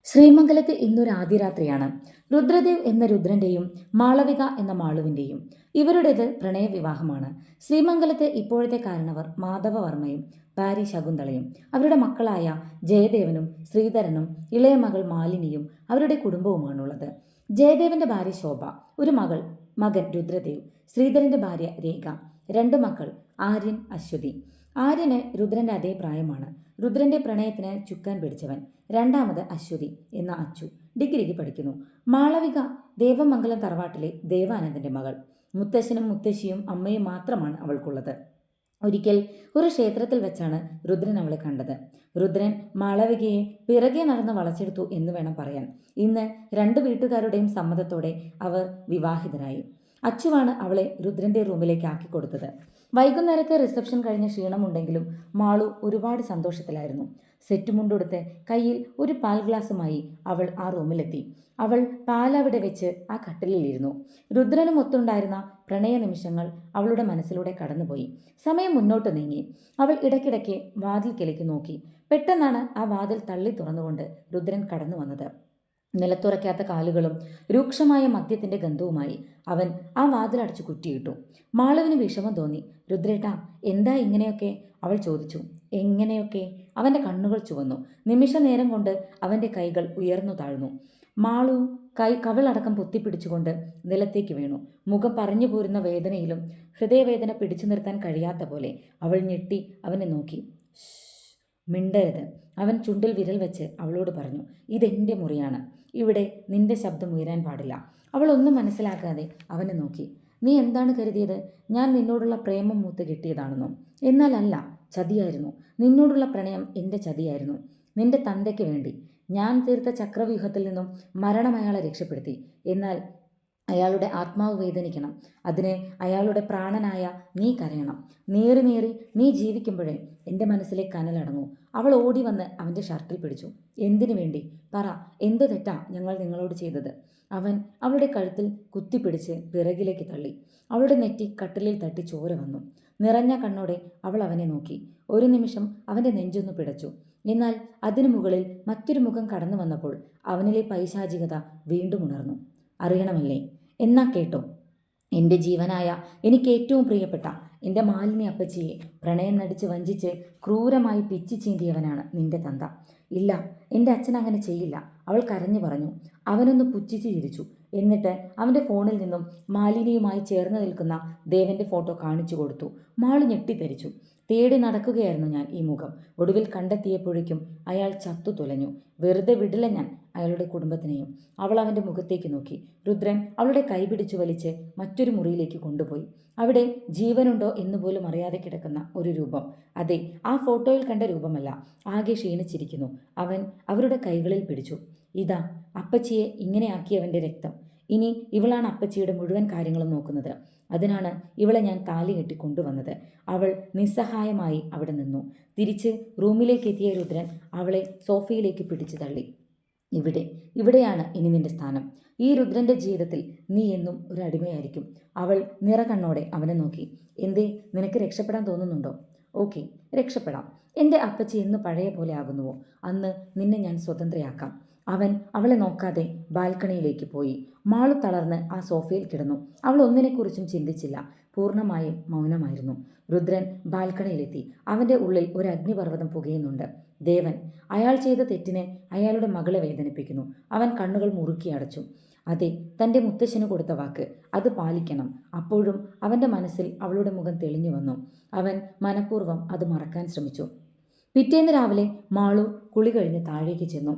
ശ്രീമംഗലത്ത് ഇന്നൊരു ആദ്യ രാത്രിയാണ്. രുദ്രദേവ് എന്ന രുദ്രന്റെയും മാളവിക എന്ന മാളുവിന്റെയും. ഇവരുടേത് പ്രണയവിവാഹമാണ്. ശ്രീമംഗലത്തെ ഇപ്പോഴത്തെ കാരണവർ മാധവവർമ്മയും ഭാര്യ ശകുന്തളയും അവരുടെ മക്കളായ ജയദേവനും ശ്രീധരനും ഇളയ മകൾ മാലിനിയും അവരുടെ കുടുംബവുമാണുള്ളത്. ജയദേവന്റെ ഭാര്യ ശോഭ, ഒരു മകൻ രുദ്രദേവ്, ശ്രീധരന്റെ ഭാര്യ രേഖ, രണ്ട് മക്കൾ ആര്യൻ, അശ്വതി. ആര്യന് രുദ്രന്റെ അതേ പ്രായമാണ്. രുദ്രന്റെ പ്രണയത്തിന് ചുക്കാൻ പിടിച്ചവൻ. രണ്ടാമത് അശ്വതി എന്ന അച്ചു, ഡിഗ്രിക്ക് പഠിക്കുന്നു. മാളവിക ദേവമംഗലം തറവാട്ടിലെ ദേവാനന്ദന്റെ മകൾ. മുത്തശ്ശനും മുത്തശ്ശിയും അമ്മയും മാത്രമാണ് അവൾക്കുള്ളത്. ഒരിക്കൽ ഒരു ക്ഷേത്രത്തിൽ വെച്ചാണ് രുദ്രൻ അവളെ കണ്ടത്. രുദ്രൻ മാളവികയെ പിറകെ നടന്ന് വളച്ചെടുത്തു എന്ന് വേണം പറയാൻ. ഇന്ന് രണ്ടു വീട്ടുകാരുടെയും സമ്മതത്തോടെ അവർ വിവാഹിതരായി. അച്ചുവാണ് അവളെ രുദ്രന്റെ റൂമിലേക്ക് ആക്കിക്കൊടുത്തത്. വൈകുന്നേരത്തെ റിസപ്ഷൻ കഴിഞ്ഞ ക്ഷീണമുണ്ടെങ്കിലും മാളു ഒരുപാട് സന്തോഷത്തിലായിരുന്നു. സെറ്റ് മുണ്ടുടുത്ത് കയ്യിൽ ഒരു പാൽ ഗ്ലാസുമായി അവൾ ആ റൂമിലെത്തി. അവൾ പാലവിടെ വെച്ച് ആ കട്ടിലിലിരുന്നു. രുദ്രനും ഒത്തുണ്ടായിരുന്ന പ്രണയ നിമിഷങ്ങൾ അവളുടെ മനസ്സിലൂടെ കടന്നുപോയി. സമയം മുന്നോട്ട് നീങ്ങി. അവൾ ഇടയ്ക്കിടയ്ക്ക് വാതിൽ കിളക്കി നോക്കി. പെട്ടെന്നാണ് ആ വാതിൽ തള്ളി തുറന്നുകൊണ്ട് രുദ്രൻ കടന്നു വന്നത്. നിലത്തുറയ്ക്കാത്ത കാലുകളും രൂക്ഷമായ മദ്യത്തിന്റെ ഗന്ധവുമായി അവൻ ആ വാതിലടച്ചു കുറ്റിയിട്ടു. മാളുവിന് വിഷമം തോന്നി. രുദ്രേട്ടാ, എന്താ ഇങ്ങനെയൊക്കെ? അവൾ ചോദിച്ചു. എങ്ങനെയൊക്കെ? അവന്റെ കണ്ണുകൾ ചുവന്നു. നിമിഷ നേരം കൊണ്ട് അവന്റെ കൈകൾ ഉയർന്നു താഴ്ന്നു. മാളു കവിളടക്കം പൊത്തിപ്പിടിച്ചുകൊണ്ട് നിലത്തേക്ക് വീണു. മുഖം പറഞ്ഞു പോരുന്ന വേദനയിലും ഹൃദയവേദന പിടിച്ചു നിർത്താൻ കഴിയാത്ത പോലെ അവൾ ഞെട്ടി അവനെ നോക്കി. മിണ്ടരുത്, അവൻ ചുണ്ടിൽ വിരൽ വെച്ച് അവളോട് പറഞ്ഞു. ഇതെന്റെ മുറിയാണ്. ഇവിടെ നിന്റെ ശബ്ദം ഉയരാൻ പാടില്ല. അവൾ ഒന്നും മനസ്സിലാക്കാതെ അവനെ നോക്കി. നീ എന്താണ് കരുതിയത്? ഞാൻ നിന്നോടുള്ള പ്രേമം മൂത്ത് കിട്ടിയതാണെന്നോ? എന്നാൽ അല്ല, ചതിയായിരുന്നു. നിന്നോടുള്ള പ്രണയം എൻ്റെ ചതിയായിരുന്നു. നിന്റെ തന്തയ്ക്ക് വേണ്ടി ഞാൻ തീർത്ത ചക്രവ്യൂഹത്തിൽ നിന്നും മരണം അയാളെ രക്ഷപ്പെടുത്തി. എന്നാൽ അയാളുടെ ആത്മാവ് വേദനിക്കണം. അതിന് അയാളുടെ പ്രാണനായ നീ കരയണം. നേറി നേറി നീ ജീവിക്കുമ്പോഴേ എൻ്റെ മനസ്സിലെ കനലടങ്ങൂ. അവൾ ഓടി വന്ന് അവൻ്റെ ഷർട്ടിൽ പിടിച്ചു. എന്തിനു വേണ്ടി? പറ, എന്തു തെറ്റാ ഞങ്ങൾ നിങ്ങളോട് ചെയ്തത്? അവൻ അവളുടെ കഴുത്തിൽ കുത്തിപ്പിടിച്ച് പിറകിലേക്ക് തള്ളി. അവളുടെ നെറ്റി കട്ടിലിൽ തട്ടി ചോര വന്നു. നിറഞ്ഞ കണ്ണോടെ അവൾ അവനെ നോക്കി. ഒരു നിമിഷം അവൻ്റെ നെഞ്ചൊന്നു പിടച്ചു. എന്നാൽ അതിനു മുകളിൽ മറ്റൊരു മുഖം കടന്നു വന്നപ്പോൾ അവനിലെ പൈശാചികത വീണ്ടും ഉണർന്നു. അറിയണമല്ലേ? എന്നാ കേട്ടോ. എൻ്റെ ജീവനായ, എനിക്ക് ഏറ്റവും പ്രിയപ്പെട്ട എൻ്റെ മാലിനി അപ്പച്ചിയെ പ്രണയം നടിച്ച് വഞ്ചിച്ച് ക്രൂരമായി പിച്ചി ചീന്തിയവനാണ് നിന്റെ തന്ത. ഇല്ല, എൻ്റെ അച്ഛൻ അങ്ങനെ ചെയ്യില്ല, അവൾ കരഞ്ഞു പറഞ്ഞു. അവനൊന്ന് പുച്ഛിച്ച് ചിരിച്ചു. എന്നിട്ട് അവൻ്റെ ഫോണിൽ നിന്നും മാലിനിയുമായി ചേർന്ന് നിൽക്കുന്ന ദേവൻ്റെ ഫോട്ടോ കാണിച്ചു കൊടുത്തു. മാളു ഞെട്ടിത്തരിച്ചു. തേടി നടക്കുകയായിരുന്നു ഞാൻ ഈ മുഖം. ഒടുവിൽ കണ്ടെത്തിയപ്പോഴേക്കും അയാൾ ചത്തു തുലഞ്ഞു. വെറുതെ വിടില്ല ഞാൻ അയാളുടെ കുടുംബത്തിനെയും. അവൾ അവൻ്റെ മുഖത്തേക്ക് നോക്കി. രുദ്രൻ അവളുടെ കൈ പിടിച്ചു വലിച്ച് മറ്റൊരു മുറിയിലേക്ക് കൊണ്ടുപോയി. അവിടെ ജീവനുണ്ടോ എന്നുപോലും അറിയാതെ കിടക്കുന്ന ഒരു രൂപം. അതെ, ആ ഫോട്ടോയിൽ കണ്ട രൂപമല്ല. ആകെ ക്ഷീണിച്ചിരിക്കുന്നു. അവൻ അവരുടെ കൈകളിൽ പിടിച്ചു. ഇതാ അപ്പച്ചിയെ ഇങ്ങനെയാക്കിയവൻ്റെ രക്തം. ഇനി ഇവളാണ് അപ്പച്ചിയുടെ മുഴുവൻ കാര്യങ്ങളും നോക്കുന്നത്. അതിനാണ് ഇവളെ ഞാൻ താലി കെട്ടി കൊണ്ടുവന്നത്. അവൾ നിസ്സഹായമായി അവിടെ നിന്നു. തിരിച്ച് റൂമിലേക്ക് എത്തിയ രുദ്രൻ അവളെ സോഫയിലേക്ക് പിടിച്ചു തള്ളി. ഇവിടെയാണ് ഇനി നിന്റെ സ്ഥാനം. ഈ രുദ്രന്റെ ജീവിതത്തിൽ നീ എന്നും ഒരു അടിമയായിരിക്കും. അവൾ നിറകണ്ണോടെ അവനെ നോക്കി. എന്തേ, നിനക്ക് രക്ഷപ്പെടാൻ തോന്നുന്നുണ്ടോ? ഓക്കെ, രക്ഷപ്പെടാം. എൻ്റെ അപ്പച്ചി എന്ന് പഴയ പോലെ ആകുന്നുവോ അന്ന് നിന്നെ ഞാൻ സ്വതന്ത്രയാക്കാം. അവൻ അവളെ നോക്കാതെ ബാൽക്കണിയിലേക്ക് പോയി. മാളു തളർന്ന് ആ സോഫയിൽ കിടന്നു. അവൾ ഒന്നിനെക്കുറിച്ചും ചിന്തിച്ചില്ല. പൂർണ്ണമായും മൗനമായിരുന്നു. രുദ്രൻ ബാൽക്കണിയിലെത്തി. അവൻ്റെ ഉള്ളിൽ ഒരു അഗ്നിപർവ്വതം പുകയുന്നുണ്ട്. ദേവൻ അയാൾ ചെയ്ത തെറ്റിന് അയാളുടെ മകളെ വേദനിപ്പിക്കുന്നു. അവൻ കണ്ണുകൾ മുറുക്കി അടച്ചു. അതെ, തൻ്റെ മുത്തശ്ശന് കൊടുത്ത വാക്ക്, അത് പാലിക്കണം. അപ്പോഴും അവൻ്റെ മനസ്സിൽ അവളുടെ മുഖം തെളിഞ്ഞു വന്നു. അവൻ മനഃപൂർവ്വം അത് മറക്കാൻ ശ്രമിച്ചു. പിറ്റേന്ന് രാവിലെ മാളു കുളി കഴിഞ്ഞ് താഴേക്ക് ചെന്നു.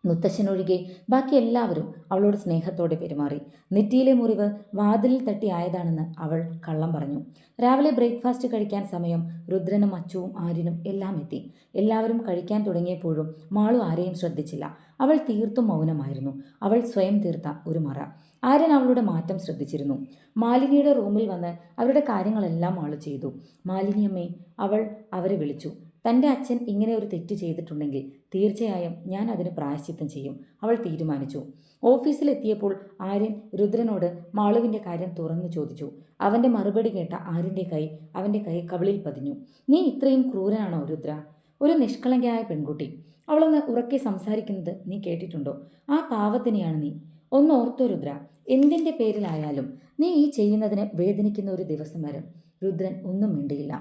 മുത്തശ്ശനൊഴികെ ബാക്കി എല്ലാവരും അവളോട് സ്നേഹത്തോടെ പെരുമാറി. നെറ്റിയിലെ മുറിവ് വാതിലിൽ തട്ടി ആയതാണെന്ന് അവൾ കള്ളം പറഞ്ഞു. രാവിലെ ബ്രേക്ക്ഫാസ്റ്റ് കഴിക്കാൻ സമയം. രുദ്രനും അച്ചുവും ആര്യനും എല്ലാം എത്തി. എല്ലാവരും കഴിക്കാൻ തുടങ്ങിയപ്പോഴും മാളു ആരെയും ശ്രദ്ധിച്ചില്ല. അവൾ തീർത്തും മൗനമായിരുന്നു. അവൾ സ്വയം തീർത്ത ഒരു മറ. ആര്യൻ അവളുടെ മാറ്റം ശ്രദ്ധിച്ചിരുന്നു. മാലിനിയുടെ റൂമിൽ വന്ന് അവരുടെ കാര്യങ്ങളെല്ലാം മാളു ചെയ്തു. മാലിനിയമ്മേ, അവൾ അവരെ വിളിച്ചു. തൻ്റെ അച്ഛൻ ഇങ്ങനെ ഒരു തെറ്റ് ചെയ്തിട്ടുണ്ടെങ്കിൽ തീർച്ചയായും ഞാൻ അതിന് പ്രായശ്ചിത്തം ചെയ്യും, അവൾ തീരുമാനിച്ചു. ഓഫീസിലെത്തിയപ്പോൾ ആര്യൻ രുദ്രനോട് മാളുവിൻ്റെ കാര്യം തുറന്നു ചോദിച്ചു. അവൻ്റെ മറുപടി കേട്ട അവൻ്റെ കൈ കവിളിൽ പതിഞ്ഞു. നീ ഇത്രയും ക്രൂരനാണോ രുദ്ര? ഒരു നിഷ്കളങ്കയായ പെൺകുട്ടി. അവളൊന്ന് ഉറക്കെ സംസാരിക്കുന്നത് നീ കേട്ടിട്ടുണ്ടോ? ആ പാവത്തിനെയാണ് നീ. ഒന്ന് ഓർത്തോ രുദ്ര, എന്തിൻ്റെ പേരിലായാലും നീ ഈ ചെയ്യുന്നതിന് വേദനിക്കുന്ന ഒരു ദിവസം വരും. രുദ്രൻ ഒന്നും മിണ്ടിയില്ല.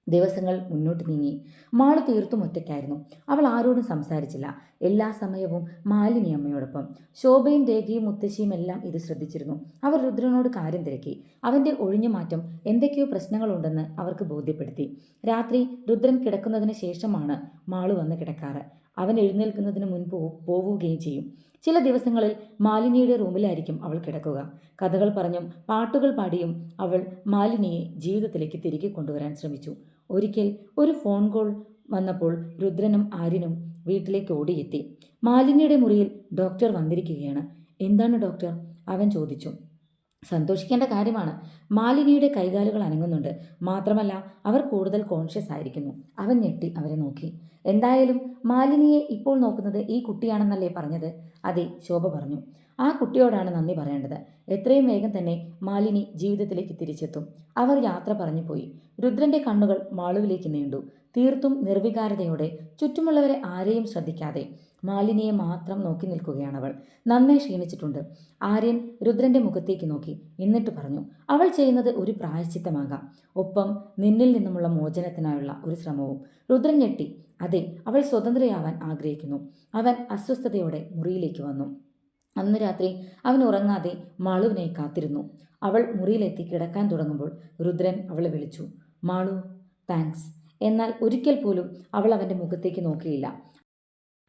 ദിവസങ്ങൾ മുന്നോട്ട് നീങ്ങി. മാളു തീർത്തും ഒറ്റയ്ക്കായിരുന്നു. അവൾ ആരോടും സംസാരിച്ചില്ല. എല്ലാ സമയവും മാലിനി അമ്മയോടൊപ്പം. ശോഭയും രേഖയും മുത്തശ്ശിയും എല്ലാം ഇത് ശ്രദ്ധിച്ചിരുന്നു. അവർ രുദ്രനോട് കാര്യം തിരക്കി. അവൻ്റെ ഒഴിഞ്ഞുമാറ്റം എന്തൊക്കെയോ പ്രശ്നങ്ങളുണ്ടെന്ന് അവർക്ക് ബോധ്യപ്പെടുത്തി. രാത്രി രുദ്രൻ കിടക്കുന്നതിന് ശേഷമാണ് മാളു വന്ന് കിടക്കാറ്. അവൻ എഴുന്നേൽക്കുന്നതിന് മുൻപ് പോവുകയും ചെയ്യും. ചില ദിവസങ്ങളിൽ മാലിനിയുടെ റൂമിലായിരിക്കും അവൾ കിടക്കുക. കഥകൾ പറഞ്ഞും പാട്ടുകൾ പാടിയും അവൾ മാലിനിയെ ജീവിതത്തിലേക്ക് തിരികെ കൊണ്ടുവരാൻ ശ്രമിച്ചു. ഒരിക്കൽ ഒരു ഫോൺ കോൾ വന്നപ്പോൾ രുദ്രനും ആര്യനും വീട്ടിലേക്ക് ഓടിയെത്തി. മാലിനിയുടെ മുറിയിൽ ഡോക്ടർ വന്നിരിക്കുകയാണ്. എന്താണ് ഡോക്ടർ? അവൻ ചോദിച്ചു. സന്തോഷിക്കേണ്ട കാര്യമാണ്. മാലിനിയുടെ കൈകാലുകൾ അനങ്ങുന്നുണ്ട്. മാത്രമല്ല അവർ കൂടുതൽ കോൺഷ്യസ് ആയിരിക്കുന്നു. അവൻ ഞെട്ടി അവരെ നോക്കി. എന്തായാലും മാലിനിയെ ഇപ്പോൾ നോക്കുന്നത് ഈ കുട്ടിയാണെന്നല്ലേ പറഞ്ഞത്? അതെ, ശോഭ പറഞ്ഞു. ആ കുട്ടിയോടാണ് നന്ദി പറയേണ്ടത്. എത്രയും വേഗം തന്നെ മാലിനി ജീവിതത്തിലേക്ക് തിരിച്ചെത്തും. അവർ യാത്ര പറഞ്ഞു പോയി. രുദ്രന്റെ കണ്ണുകൾ മാളുവിലേക്ക് നീണ്ടു. തീർത്തും നിർവികാരതയോടെ, ചുറ്റുമുള്ളവരെ ആരെയും ശ്രദ്ധിക്കാതെ മാലിനിയെ മാത്രം നോക്കി നിൽക്കുകയാണവൾ. നന്നേ ക്ഷീണിച്ചിട്ടുണ്ട്. ആര്യൻ രുദ്രന്റെ മുഖത്തേക്ക് നോക്കി. എന്നിട്ട് പറഞ്ഞു, അവൾ ചെയ്യുന്നത് ഒരു പ്രായശ്ചിത്തമാകാം. ഒപ്പം നിന്നിൽ നിന്നുമുള്ള മോചനത്തിനായുള്ള ഒരു ശ്രമവും. രുദ്രൻ ഞെട്ടി. അതെ, അവൾ സ്വതന്ത്രയാവാൻ ആഗ്രഹിക്കുന്നു. അവൻ അസ്വസ്ഥതയോടെ മുറിയിലേക്ക് വന്നു. അന്ന് രാത്രി അവൻ ഉറങ്ങാതെ മാളുവിനെ കാത്തിരുന്നു. അവൾ മുറിയിലെത്തി കിടക്കാൻ തുടങ്ങുമ്പോൾ രുദ്രൻ അവളെ വിളിച്ചു. മാളു, താങ്ക്സ്. എന്നാൽ ഒരിക്കൽ പോലും അവൾ അവൻ്റെ മുഖത്തേക്ക് നോക്കിയില്ല.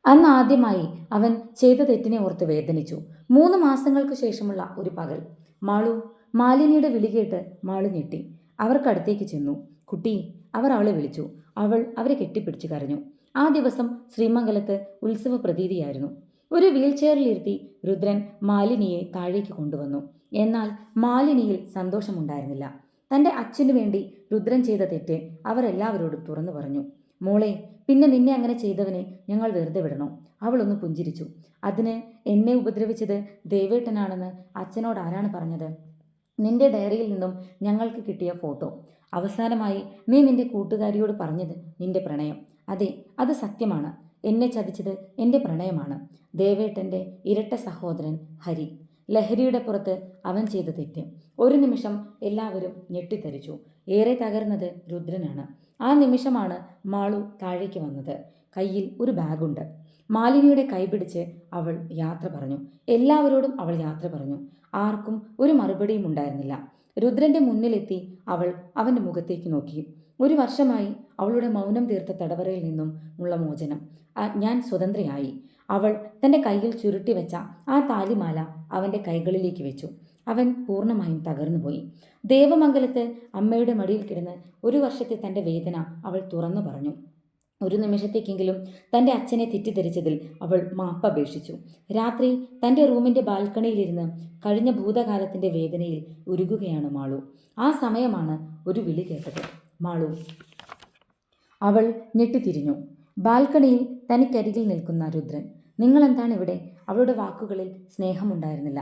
അന്ന് ആദ്യമായി അവൻ ചെയ്ത തെറ്റിനെ ഓർത്ത് വേദനിച്ചു. 3 മാസങ്ങൾക്ക് ശേഷമുള്ള ഒരു പകൽ. മാളു. മാലിനിയുടെ വിളി കേട്ട് മാളു ഞെട്ടി. അവർക്കടുത്തേക്ക് ചെന്നു. കുട്ടി, അവർ അവളെ വിളിച്ചു. അവൾ അവരെ കെട്ടിപ്പിടിച്ച് കരഞ്ഞു. ആ ദിവസം ശ്രീമംഗലത്ത് ഉത്സവ പ്രതീതിയായിരുന്നു. ഒരു വീൽ ചെയറിലിരുത്തി രുദ്രൻ മാലിനിയെ താഴേക്ക് കൊണ്ടുവന്നു. എന്നാൽ മാലിനിയിൽ സന്തോഷമുണ്ടായിരുന്നില്ല. തൻ്റെ അച്ഛനു വേണ്ടി രുദ്രൻ ചെയ്ത തെറ്റ് അവർ എല്ലാവരോടും തുറന്നു പറഞ്ഞു. മോളെ, പിന്നെ നിന്നെ അങ്ങനെ ചെയ്തവനെ ഞങ്ങൾ വെറുതെ വിടണോ? അവളൊന്ന് പുഞ്ചിരിച്ചു. അതിന് എന്നെ ഉപദ്രവിച്ചത് ദേവേട്ടനാണെന്ന് അച്ഛനോട് ആരാണ് പറഞ്ഞത്? നിന്റെ ഡയറിയിൽ നിന്നും ഞങ്ങൾക്ക് കിട്ടിയ ഫോട്ടോ. അവസാനമായി നീ നിന്റെ കൂട്ടുകാരിയോട് പറഞ്ഞത് നിന്റെ പ്രണയം. അതെ, അത് സത്യമാണ്. എന്നെ ചതിച്ചത് എൻ്റെ പ്രണയമാണ്. ദേവേട്ടൻ്റെ ഇരട്ട സഹോദരൻ ഹരി. ലഹരിയുടെ പുറത്ത് അവൻ ചെയ്ത തെറ്റ്. ഒരു നിമിഷം എല്ലാവരും ഞെട്ടിത്തരിച്ചു. ഏറെ തകർന്നത് രുദ്രനാണ്. ആ നിമിഷമാണ് മാളു താഴേക്ക് വന്നത്. കയ്യിൽ ഒരു ബാഗുണ്ട്. മാലിനിയുടെ കൈ പിടിച്ച് അവൾ യാത്ര പറഞ്ഞു. എല്ലാവരോടും അവൾ യാത്ര പറഞ്ഞു. ആർക്കും ഒരു മറുപടിയും ഉണ്ടായിരുന്നില്ല. രുദ്രന്റെ മുന്നിലെത്തി അവൾ അവൻ്റെ മുഖത്തേക്ക് നോക്കി. 1 വർഷമായി അവളുടെ മൗനം തീർത്ത തടവറയിൽ നിന്നും ഉള്ള മോചനം. ഞാൻ സ്വതന്ത്രയായി. അവൾ തൻ്റെ കയ്യിൽ ചുരുട്ടി വെച്ച ആ താലിമാല അവൻ്റെ കൈകളിലേക്ക് വെച്ചു. അവൻ പൂർണ്ണമായും തകർന്നുപോയി. ദേവമംഗലത്ത് അമ്മയുടെ മടിയിൽ കിടന്ന് 1 വർഷത്തെ തൻ്റെ വേദന അവൾ തുറന്നു പറഞ്ഞു. ഒരു നിമിഷത്തേക്കെങ്കിലും തൻ്റെ അച്ഛനെ തെറ്റിദ്ധരിച്ചതിൽ അവൾ മാപ്പപേക്ഷിച്ചു. രാത്രി തൻ്റെ റൂമിൻ്റെ ബാൽക്കണിയിലിരുന്ന് കഴിഞ്ഞ ഭൂതകാലത്തിൻ്റെ വേദനയിൽ ഉരുകുകയാണ് മാളു. ആ സമയമാണ് ഒരു വിളി കേട്ടത്. മാളു. അവൾ ഞെട്ടിത്തിരിഞ്ഞു. ബാൽക്കണിയിൽ തനിക്കരികിൽ നിൽക്കുന്ന രുദ്രൻ. നിങ്ങളെന്താണ് ഇവിടെ? അവളുടെ വാക്കുകളിൽ സ്നേഹമുണ്ടായിരുന്നില്ല.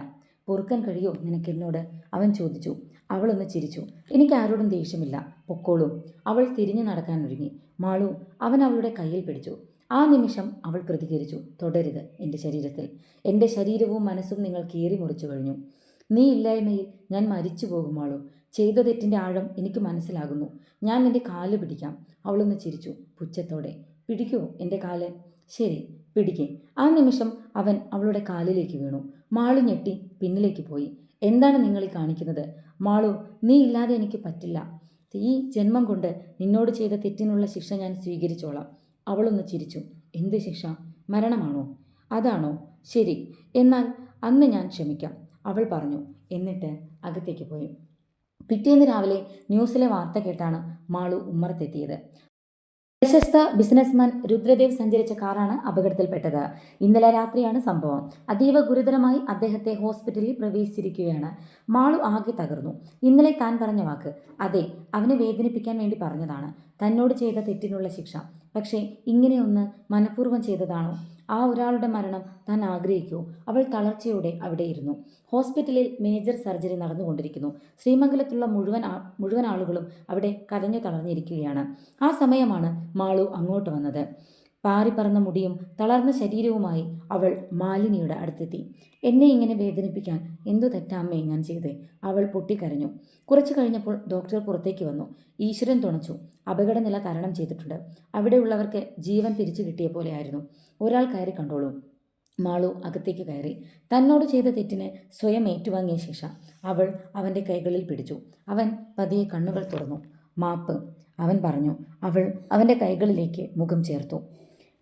പൊറുക്കാൻ കഴിയോ നിനക്കെന്നോട്? അവൻ ചോദിച്ചു. അവളൊന്ന് ചിരിച്ചു. എനിക്ക് ആരോടും ദേഷ്യമില്ല, പൊക്കോളൂ. അവൾ തിരിഞ്ഞു നടക്കാൻ ഒരുങ്ങി. മാളു. അവൻ അവളുടെ കയ്യിൽ പിടിച്ചു. ആ നിമിഷം അവൾ പ്രതികരിച്ചു. തൊടരുത് എൻ്റെ ശരീരത്തിൽ. എൻ്റെ ശരീരവും മനസ്സും നിങ്ങൾ കീറി മുറിച്ചു കഴിഞ്ഞു. നീ ഇല്ലായ്മയിൽ ഞാൻ മരിച്ചു പോകും മാളു. ചെയ്ത തെറ്റിൻ്റെ ആഴം എനിക്ക് മനസ്സിലാകുന്നു. ഞാൻ നിന്റെ കാല് പിടിക്കാം. അവളൊന്ന് ചിരിച്ചു പുച്ഛത്തോടെ. പിടിക്കൂ എൻ്റെ കാല്? ശരി, പിടിക്കേ. ആ നിമിഷം അവൻ അവളുടെ കാലിലേക്ക് വീണു. മാളു ഞെട്ടി പിന്നിലേക്ക് പോയി. എന്താണ് നിങ്ങൾ ഈ കാണിക്കുന്നത്? മാളു, നീ ഇല്ലാതെ എനിക്ക് പറ്റില്ല. ഈ ജന്മം കൊണ്ട് നിന്നോട് ചെയ്ത തെറ്റിനുള്ള ശിക്ഷ ഞാൻ സ്വീകരിച്ചോളാം. അവളൊന്ന് ചിരിച്ചു. എന്ത് ശിക്ഷ? മരണമാണോ? അതാണോ? ശരി, എന്നാൽ അന്ന് ഞാൻ ക്ഷമിക്കാം, അവൾ പറഞ്ഞു. എന്നിട്ട് അകത്തേക്ക് പോയി. പിറ്റേന്ന് രാവിലെ ന്യൂസിലെ വാർത്ത കേട്ടാണ് മാളു ഉമ്മറത്തെത്തിയത്. പ്രശസ്ത ബിസിനസ്മാൻ രുദ്രദേവ് സഞ്ചരിച്ച കാറാണ് അപകടത്തിൽപ്പെട്ടത്. ഇന്നലെ രാത്രിയാണ് സംഭവം. അതീവ ഗുരുതരമായി അദ്ദേഹത്തെ ഹോസ്പിറ്റലിൽ പ്രവേശിച്ചിരിക്കുകയാണ്. മാളു ആകെ തകർന്നു. ഇന്നലെ താൻ പറഞ്ഞ വാക്ക്, അതെ, അവനെ വേദനിപ്പിക്കാൻ വേണ്ടി പറഞ്ഞതാണ്. തന്നോട് ചെയ്ത തെറ്റിനുള്ള ശിക്ഷ. പക്ഷേ ഇങ്ങനെയൊന്ന് മനഃപൂർവ്വം ചെയ്തതാണോ? ആ ഒരാളുടെ മരണം താൻ ആഗ്രഹിക്കൂ? അവൾ തളർച്ചയോടെ അവിടെ ഇരുന്നു. ഹോസ്പിറ്റലിൽ മേജർ സർജറി നടന്നുകൊണ്ടിരിക്കുന്നു. ശ്രീമംഗലത്തുള്ള മുഴുവൻ ആളുകളും അവിടെ കരഞ്ഞു തളർന്നിരിക്കുകയാണ്. ആ സമയമാണ് മാളു അങ്ങോട്ട് വന്നത്. പാറി പറന്ന മുടിയും തളർന്ന ശരീരവുമായി അവൾ മാലിനിയുടെ അടുത്തെത്തി. എന്നെ ഇങ്ങനെ വേദനിപ്പിക്കാൻ എന്തു തെറ്റാമ്മേ ഞാൻ ചെയ്തേ? അവൾ പൊട്ടിക്കരഞ്ഞു. കുറച്ചു കഴിഞ്ഞപ്പോൾ ഡോക്ടർ പുറത്തേക്ക് വന്നു. ഈശ്വരൻ തുണച്ചു. അപകടനില തരണം ചെയ്തിട്ടുണ്ട്. അവിടെയുള്ളവർക്ക് ജീവൻ തിരിച്ചു കിട്ടിയ പോലെയായിരുന്നു. ഒരാൾ കയറി കണ്ടോളൂ. മാളു അകത്തേക്ക് കയറി. തന്നോട് ചെയ്ത തെറ്റിന് സ്വയം ഏറ്റുവാങ്ങിയ ശിക്ഷ അവൾ അവൻ്റെ കൈകളിൽ പിടിച്ചു. അവൻ പതിയെ കണ്ണുകൾ തുറന്നു. മാപ്പ്, അവൻ പറഞ്ഞു. അവൾ അവൻ്റെ കൈകളിലേക്ക് മുഖം ചേർത്തു.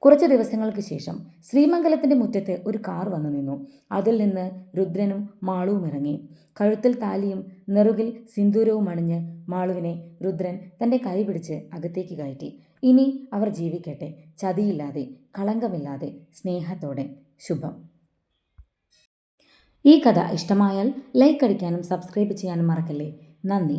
കുറച്ച് ദിവസങ്ങൾക്ക് ശേഷം ശ്രീമംഗലത്തിൻ്റെ മുറ്റത്ത് ഒരു കാർ വന്നു നിന്നു. അതിൽ നിന്ന് രുദ്രനും മാളുവും ഇറങ്ങി. കഴുത്തിൽ താലിയും നെറുകിൽ സിന്ദൂരവും അണിഞ്ഞ് മാളുവിനെ രുദ്രൻ തൻ്റെ കൈ പിടിച്ച് അകത്തേക്ക് കയറ്റി. ഇനി അവർ ജീവിക്കട്ടെ, ചതിയില്ലാതെ, കളങ്കമില്ലാതെ, സ്നേഹത്തോടെ. ശുഭം. ഈ കഥ ഇഷ്ടമായാൽ ലൈക്ക് അടിക്കാനും സബ്സ്ക്രൈബ് ചെയ്യാനും മറക്കല്ലേ. നന്ദി.